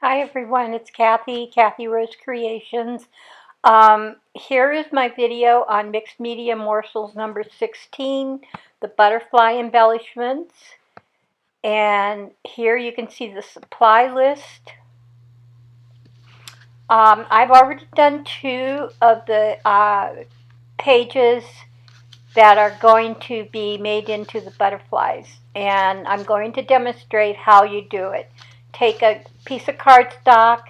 Hi everyone, it's Kathy Rose Creations. Here is my video on mixed media morsels number 16, the butterfly embellishments. And here you can see the supply list. I've already done two of the pages that are going to be made into the butterflies. And I'm going to demonstrate how you do it. Take a piece of cardstock,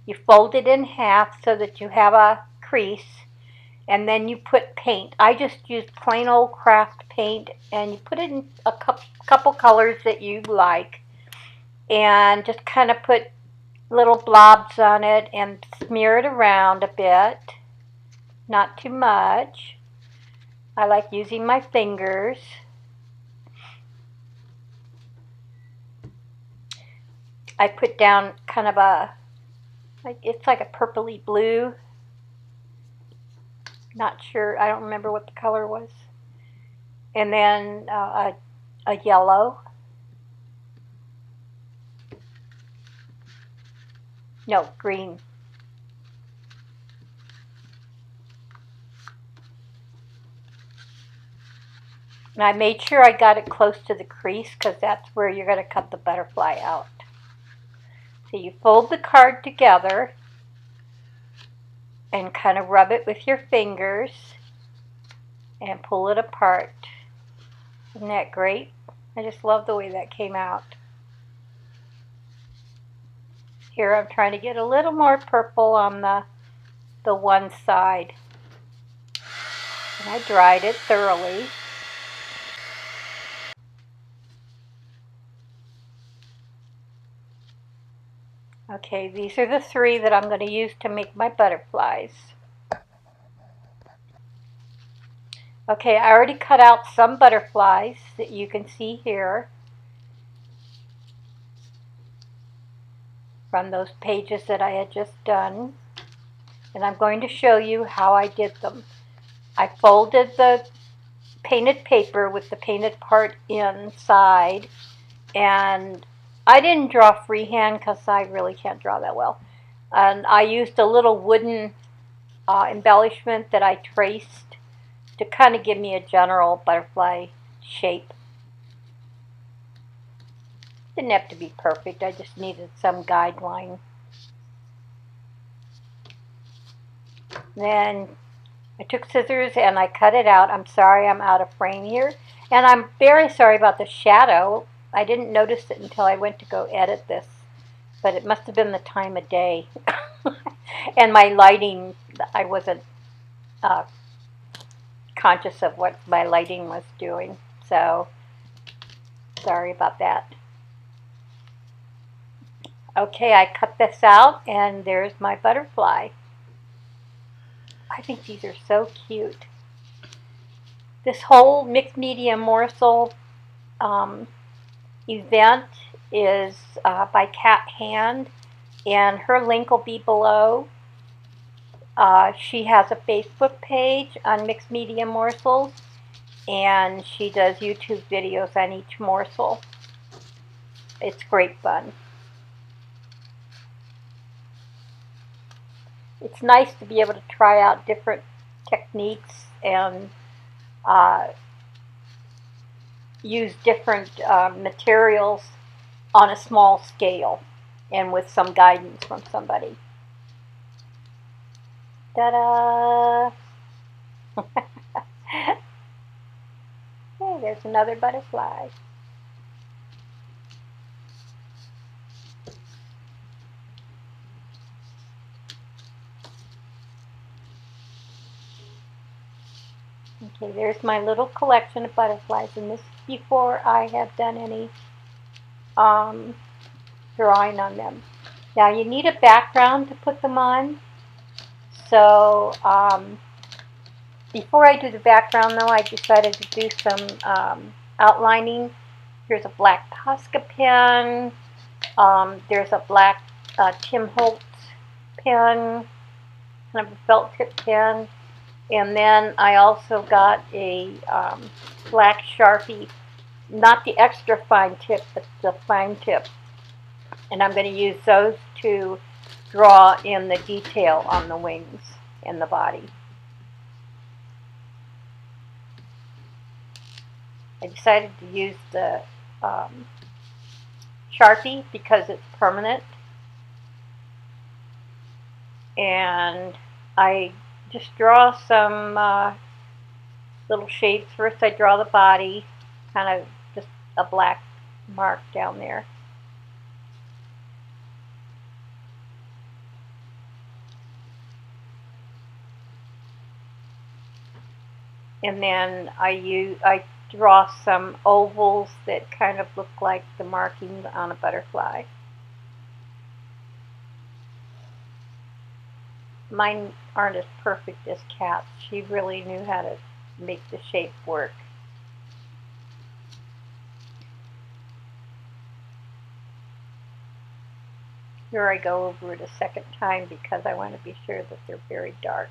you fold it in half so that you have a crease, and then you put paint. I just used plain old craft paint, and you put it in a couple colors that you like, and just kind of put little blobs on it and smear it around a bit, not too much. I like using my fingers. I put down kind of it's like a purpley blue. Not sure, I don't remember what the color was. And then a yellow. No, green. And I made sure I got it close to the crease because that's where you're going to cut the butterfly out. So you fold the card together and kind of rub it with your fingers and pull it apart. Isn't that great? I just love the way that came out. Here I'm trying to get a little more purple on the one side. And I dried it thoroughly. Okay, these are the three that I'm going to use to make my butterflies. Okay, I already cut out some butterflies that you can see here from those pages that I had just done. And I'm going to show you how I did them. I folded the painted paper with the painted part inside, and I didn't draw freehand because I really can't draw that well. And I used a little wooden embellishment that I traced to kind of give me a general butterfly shape. Didn't have to be perfect, I just needed some guideline. Then I took scissors and I cut it out. I'm sorry I'm out of frame here. And I'm very sorry about the shadow. I didn't notice it until I went to go edit this, but it must have been the time of day. And my lighting, I wasn't conscious of what my lighting was doing. So, sorry about that. Okay, I cut this out and there's my butterfly. I think these are so cute. This whole mixed media morsel event is by Cat Hand, and her link will be below. She has a Facebook page on mixed media morsels, and she does YouTube videos on each morsel. It's great fun. It's nice to be able to try out different techniques and use different materials on a small scale and with some guidance from somebody. Ta-da! Hey, there's another butterfly. Okay, there's my little collection of butterflies, and this is before I have done any drawing on them. Now you need a background to put them on, so before I do the background though, I decided to do some outlining. Here's a black Posca pen, there's a black Tim Holtz pen, kind of a felt tip pen. And then I also got a black Sharpie, not the extra fine tip, but the fine tip. And I'm going to use those to draw in the detail on the wings and the body. I decided to use the Sharpie because it's permanent. And I just draw some little shapes. First I draw the body, kind of just a black mark down there. And then I draw some ovals that kind of look like the markings on a butterfly. Mine aren't as perfect as Kat's. She really knew how to make the shape work. Here I go over it a second time because I want to be sure that they're very dark.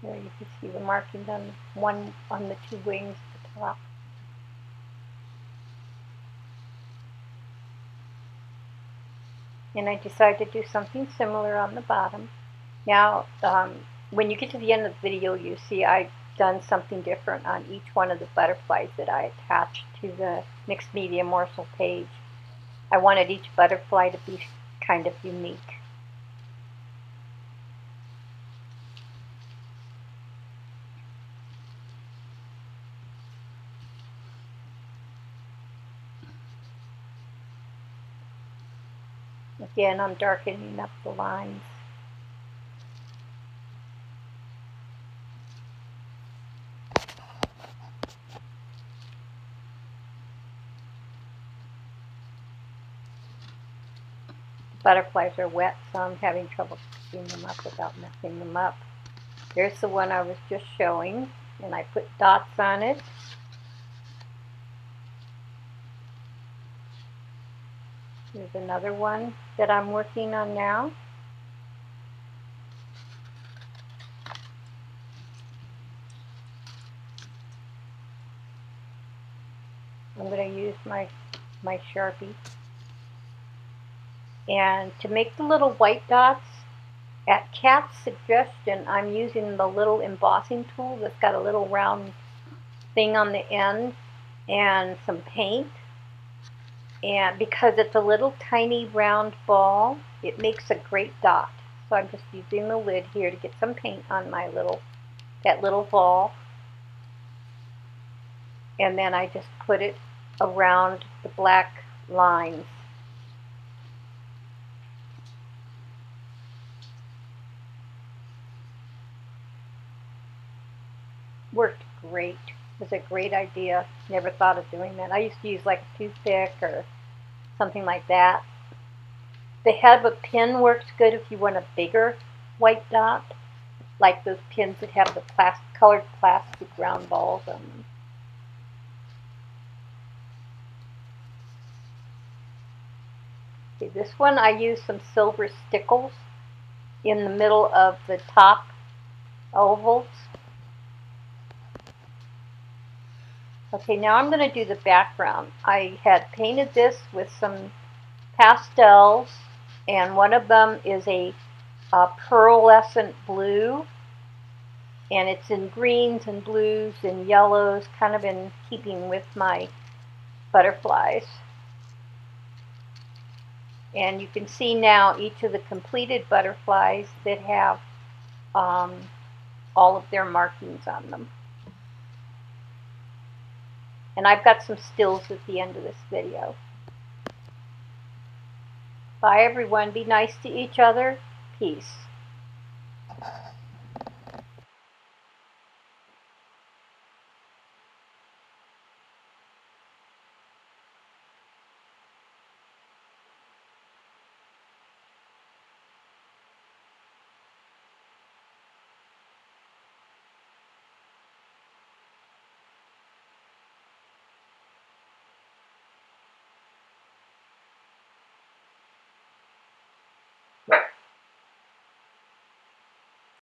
There you can see the markings on the two wings at the top. And I decided to do something similar on the bottom. Now, when you get to the end of the video, you see I've done something different on each one of the butterflies that I attached to the mixed media morsel page. I wanted each butterfly to be kind of unique. Again, I'm darkening up the lines. The butterflies are wet, so I'm having trouble picking them up without messing them up. There's the one I was just showing, and I put dots on it. There's another one that I'm working on now. I'm going to use my Sharpie. And to make the little white dots, at Kat's suggestion, I'm using the little embossing tool that's got a little round thing on the end and some paint. And because it's a little tiny round ball, it makes a great dot. So I'm just using the lid here to get some paint on my that little ball. And then I just put it around the black lines. Worked great. It was a great idea. Never thought of doing that. I used to use like a toothpick or something like that. The head of a pin works good if you want a bigger white dot, like those pins that have the colored plastic round balls on them. Okay, this one I used some silver stickles in the middle of the top ovals. Okay, now I'm going to do the background. I had painted this with some pastels, and one of them is a pearlescent blue, and it's in greens and blues and yellows, kind of in keeping with my butterflies. And you can see now each of the completed butterflies that have all of their markings on them. And I've got some stills at the end of this video. Bye everyone. Be nice to each other. Peace.